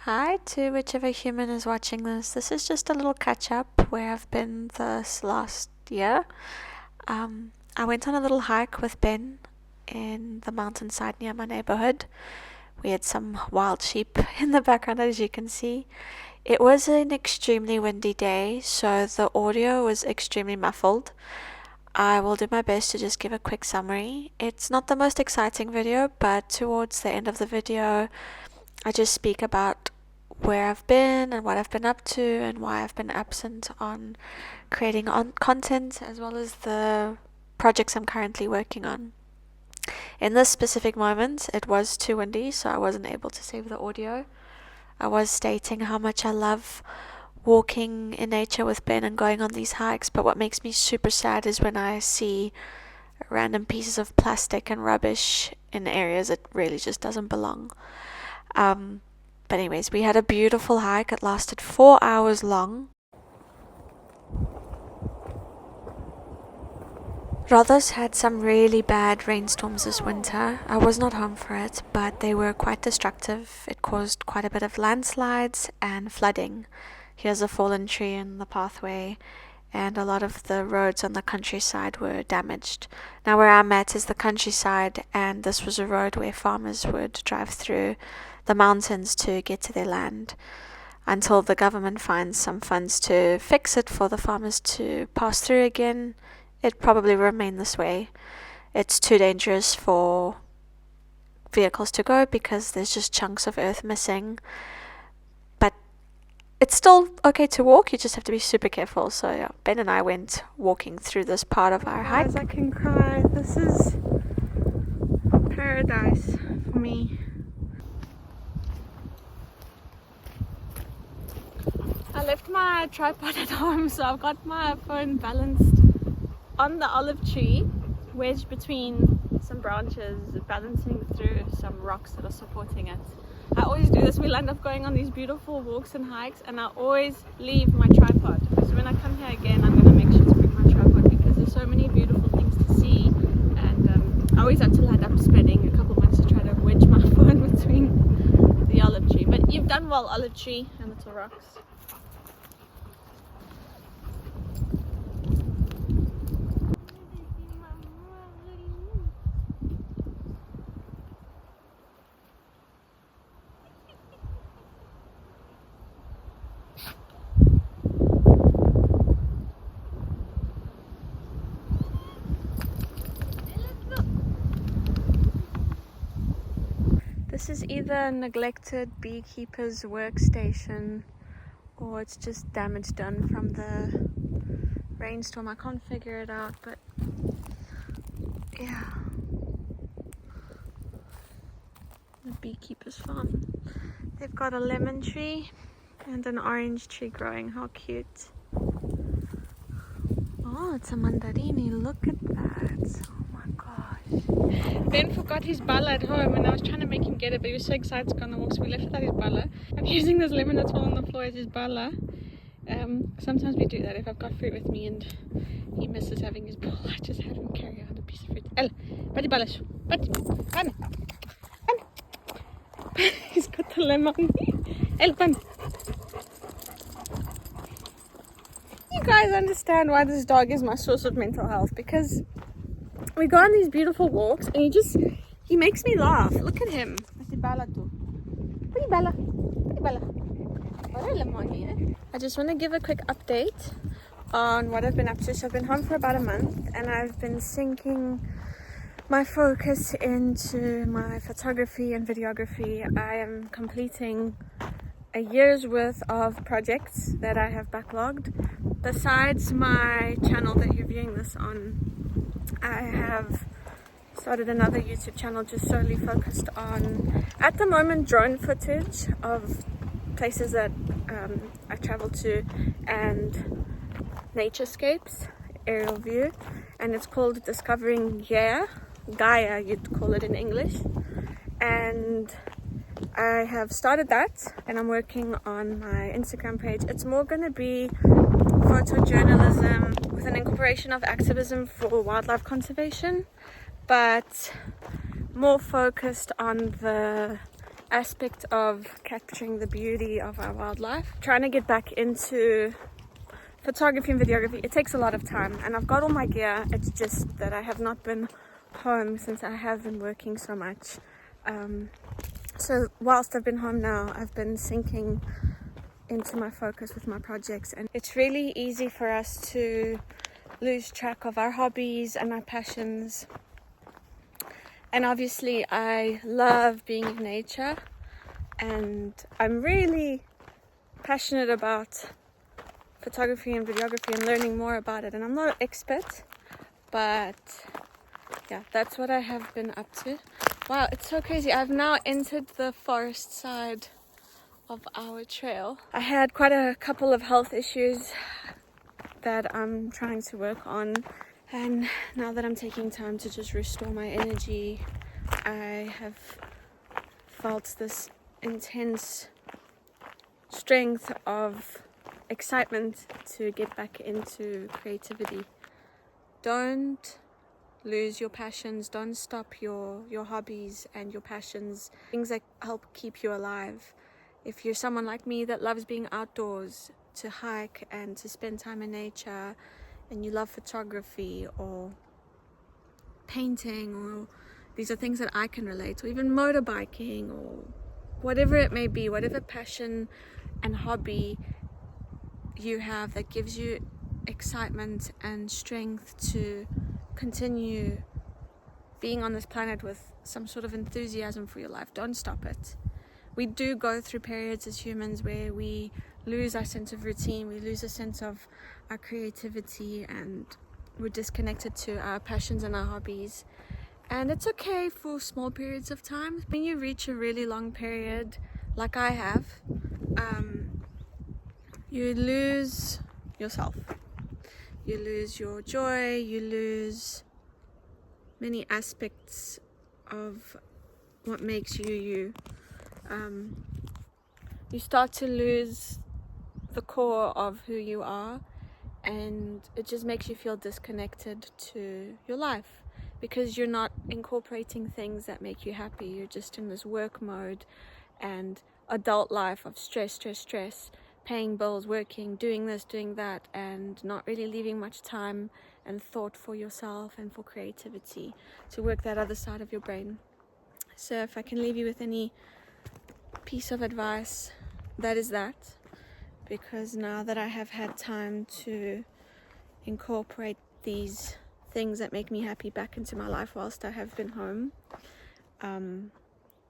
Hi to whichever human is watching this. This is just a little catch up where I've been this last year. I went on a little hike with Ben in the mountainside near my neighborhood. We had some wild sheep in the background, as you can see. It was an extremely windy day, so the audio was extremely muffled. I will do my best to just give a quick summary. It's not the most exciting video, but towards the end of the video, I just speak about where I've been and what I've been up to and why I've been absent on creating content, as well as the projects I'm currently working on. In this specific moment, it was too windy, so I wasn't able to save the audio. I was stating how much I love walking in nature with Ben and going on these hikes, but what makes me super sad is when I see random pieces of plastic and rubbish in areas it really just doesn't belong. But anyways, we had a beautiful hike. It lasted 4 hours long. Rhodos had some really bad rainstorms this winter. I was not home for it, but they were quite destructive. It caused quite a bit of landslides and flooding. Here's a fallen tree in the pathway, and a lot of the roads on the countryside were damaged. Now where I'm at is the countryside, and this was a road where farmers would drive through the mountains to get to their land until the government finds some funds to fix it for the farmers to pass through again. It probably remain this way. It's too dangerous for vehicles to go because there's just chunks of earth missing. But it's still okay to walk, you just have to be super careful. So yeah, Ben and I went walking through this part of our hike. Guys, I can cry. This is paradise for me. I left my tripod at home, so I've got my phone balanced on the olive tree, wedged between some branches, balancing through some rocks that are supporting it. I always do this. We'll end up going on these beautiful walks and hikes, and I always leave my tripod. So when I come here again, I'm going to make sure to bring my tripod because there's so many beautiful things to see, and I always have to land up spending a couple minutes to try to wedge my phone between the olive tree. But you've done well, olive tree and little rocks. This is either a neglected beekeeper's workstation or it's just damage done from the rainstorm. I can't figure it out, but yeah. The beekeeper's farm. They've got a lemon tree and an orange tree growing. How cute. Oh, it's a mandarini. Look at that. Ben forgot his bala at home and I was trying to make him get it, but he was so excited to go on the walk, so we left without his bala. I'm using this lemon that's fallen on the floor as his bala. Sometimes we do that. If I've got fruit with me and he misses having his bowl, I just have him carry out a piece of fruit. El, bati balas, bati, ban, ban. He's got the lemon. El, ban. You guys understand why this dog is my source of mental health, because we go on these beautiful walks and he makes me laugh. Look at him. I just want to give a quick update on what I've been up to. So I've been home for about a month and I've been sinking my focus into my photography and videography. I am completing a year's worth of projects that I have backlogged. Besides my channel that you're viewing this on, I have started another YouTube channel just solely focused on, at the moment, drone footage of places that I travel to and naturescapes, aerial view, and it's called Discovering Gaia, you'd call it in English. And I have started that and I'm working on my Instagram page. It's more going to be photojournalism with an incorporation of activism for wildlife conservation, but more focused on the aspect of capturing the beauty of our wildlife. Trying to get back into photography and videography, it takes a lot of time, and I've got all my gear. It's just that I have not been home since I have been working so much. So whilst I've been home now, I've been sinking into my focus with my projects, and it's really easy for us to lose track of our hobbies and our passions. And obviously I love being in nature, and I'm really passionate about photography and videography and learning more about it. And I'm not an expert, but yeah, that's what I have been up to. Wow, it's so crazy. I've now entered the forest side of our trail. I had quite a couple of health issues that I'm trying to work on, and now that I'm taking time to just restore my energy, I have felt this intense strength of excitement to get back into creativity. Don't lose your passions. Don't stop your hobbies and your passions, things that help keep you alive. If you're someone like me that loves being outdoors, to hike and to spend time in nature, and you love photography or painting, or these are things that I can relate to, even motorbiking or whatever it may be, whatever passion and hobby you have that gives you excitement and strength to continue being on this planet with some sort of enthusiasm for your life, don't stop it. We do go through periods as humans where we lose our sense of routine, we lose a sense of our creativity, and we're disconnected to our passions and our hobbies. And it's okay for small periods of time. When you reach a really long period, like I have, you lose yourself. You lose your joy, you lose many aspects of what makes you you. You start to lose the core of who you are, and it just makes you feel disconnected to your life because you're not incorporating things that make you happy. You're just in this work mode and adult life of stress, paying bills, working, doing this, doing that, and not really leaving much time and thought for yourself and for creativity to work that other side of your brain. So if I can leave you with any piece of advice, that is that. Because now that I have had time to incorporate these things that make me happy back into my life whilst I have been home,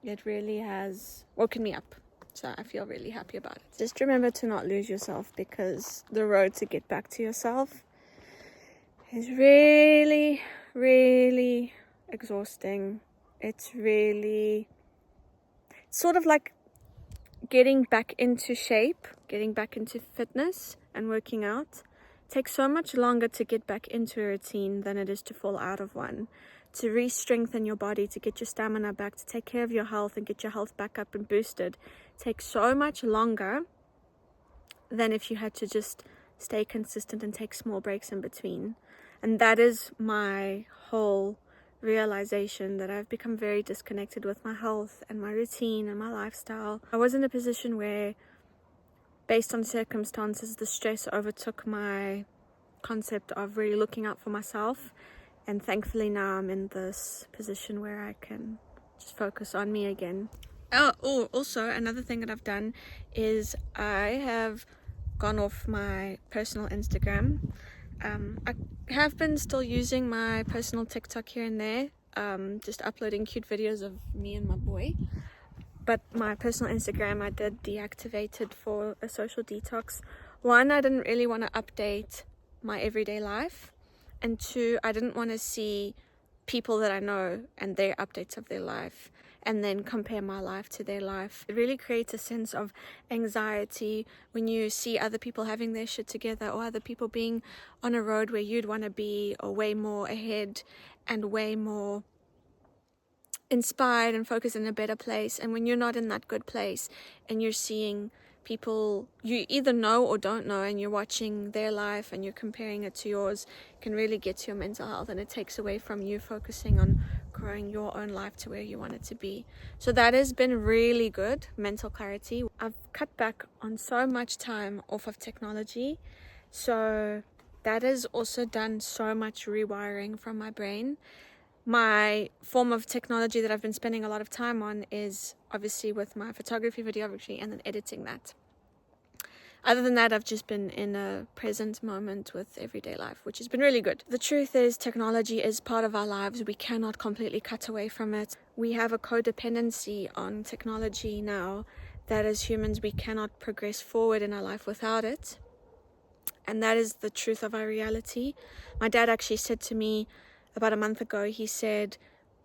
it really has woken me up. So I feel really happy about it. Just remember to not lose yourself, because the road to get back to yourself is really, really exhausting. It's sort of like getting back into shape, getting back into fitness and working out. It takes so much longer to get back into a routine than it is to fall out of one. To re-strengthen your body, to get your stamina back, to take care of your health and get your health back up and boosted, takes so much longer than if you had to just stay consistent and take small breaks in between. And that is my whole realization, that I've become very disconnected with my health and my routine and my lifestyle. I was in a position where, based on circumstances, the stress overtook my concept of really looking out for myself. And thankfully now I'm in this position where I can just focus on me again. Also, another thing that I've done is I have gone off my personal Instagram. I have been still using my personal TikTok here and there, just uploading cute videos of me and my boy. But my personal Instagram I did deactivate it for a social detox. One, I didn't really want to update my everyday life. And two, I didn't want to see people that I know and their updates of their life and then compare my life to their life. It really creates a sense of anxiety when you see other people having their shit together, or other people being on a road where you'd want to be, or way more ahead and way more inspired and focused in a better place. And when you're not in that good place and you're seeing people you either know or don't know, and you're watching their life and you're comparing it to yours, can really get to your mental health, and it takes away from you focusing on growing your own life to where you want it to be. So that has been really good, mental clarity. I've cut back on so much time off of technology, so that has also done so much rewiring from my brain. My form of technology that I've been spending a lot of time on is obviously with my photography, videography, and then editing that. Other than that, I've just been in a present moment with everyday life, which has been really good. The truth is, technology is part of our lives. We cannot completely cut away from it. We have a codependency on technology now that as humans, we cannot progress forward in our life without it. And that is the truth of our reality. My dad actually said to me about a month ago, he said,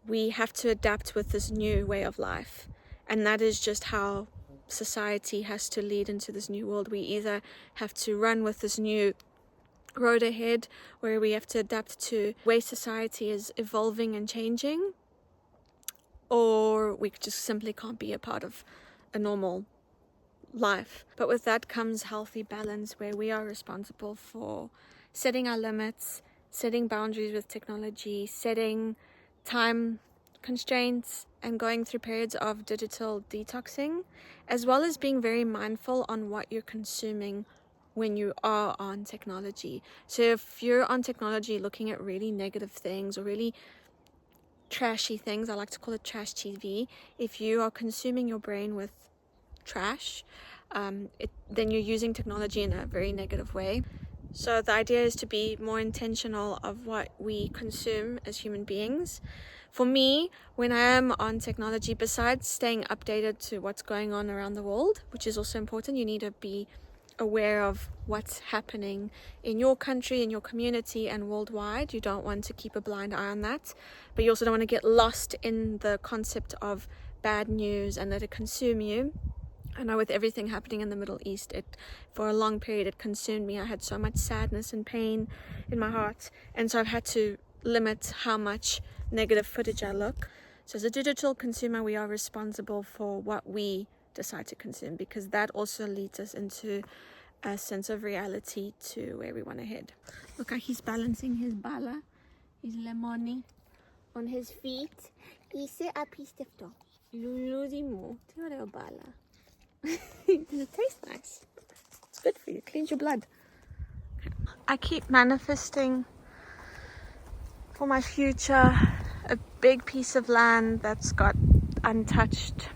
we have to adapt with this new way of life. And that is just how society has to lead into this new world. We either have to run with this new road ahead, where we have to adapt to the way society is evolving and changing, or we just simply can't be a part of a normal life. But with that comes healthy balance, where we are responsible for setting our limits, setting boundaries with technology, setting time constraints, and going through periods of digital detoxing, as well as being very mindful on what you're consuming when you are on technology. So if you're on technology looking at really negative things or really trashy things, I like to call it trash TV, if you are consuming your brain with trash, then you're using technology in a very negative way. So the idea is to be more intentional of what we consume as human beings. For me, when I am on technology, besides staying updated to what's going on around the world, which is also important, you need to be aware of what's happening in your country, in your community, and worldwide. You don't want to keep a blind eye on that, but you also don't want to get lost in the concept of bad news and let it consume you. I know with everything happening in the Middle East, for a long period it consumed me. I had so much sadness and pain in my heart, and so I've had to limit how much negative footage I look. So as a digital consumer, we are responsible for what we decide to consume, because that also leads us into a sense of reality to where we want to head. Look how he's balancing his bala, his lemoni, on his feet. Ise apistifto. Luluzimo. Tiro bala. Does it taste nice? It's good for you. It cleans your blood. I keep manifesting for my future a big piece of land that's got untouched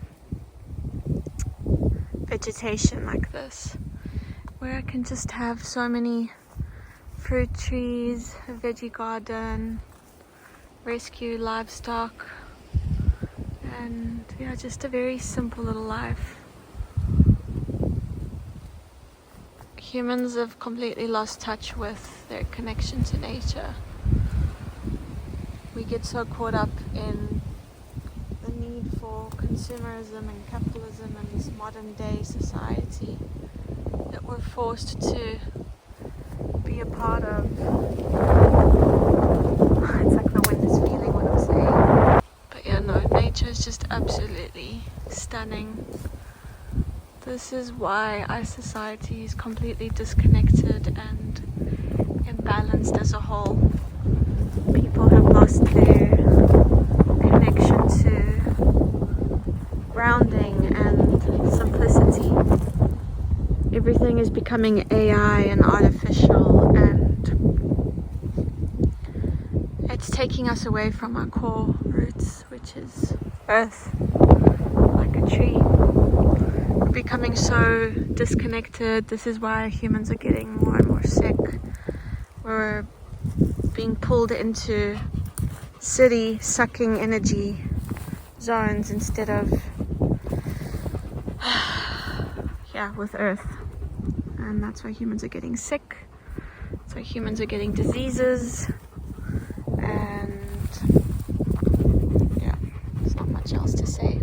vegetation like this, where I can just have so many fruit trees, a veggie garden, rescue livestock, and yeah, just a very simple little life. Humans have completely lost touch with their connection to nature. We get so caught up in the need for consumerism and capitalism and this modern day society that we're forced to be a part of. It's like the wind is feeling what I'm saying. But yeah, no, nature is just absolutely stunning. This is why our society is completely disconnected and imbalanced as a whole. People have lost their connection to grounding and simplicity. Everything is becoming AI and artificial, and it's taking us away from our core roots, which is earth, like a tree. We're becoming so disconnected. This is why humans are getting more and more sick. We're being pulled into city sucking energy zones instead of with earth. And that's why humans are getting sick. That's why humans are getting diseases. And yeah, there's not much else to say.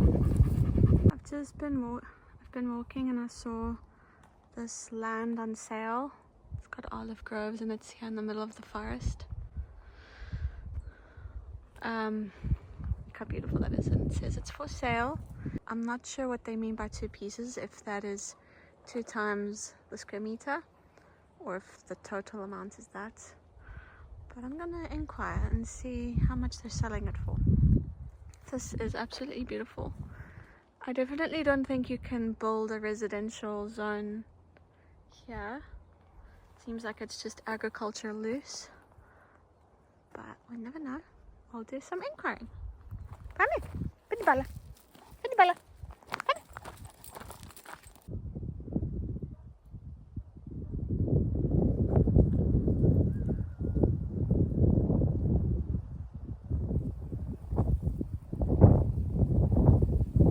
I've been walking and I saw this land on sale. It's got olive groves and it's here in the middle of the forest. Look how beautiful that is, and it says it's for sale. I'm not sure what they mean by 2 pieces, if that is 2 times the square meter or if the total amount is that. But I'm gonna inquire and see how much they're selling it for. This is absolutely beautiful. I definitely don't think you can build a residential zone here. Seems like it's just agriculture loose, but we never know. I'll do some inquiring. Come here, Bala.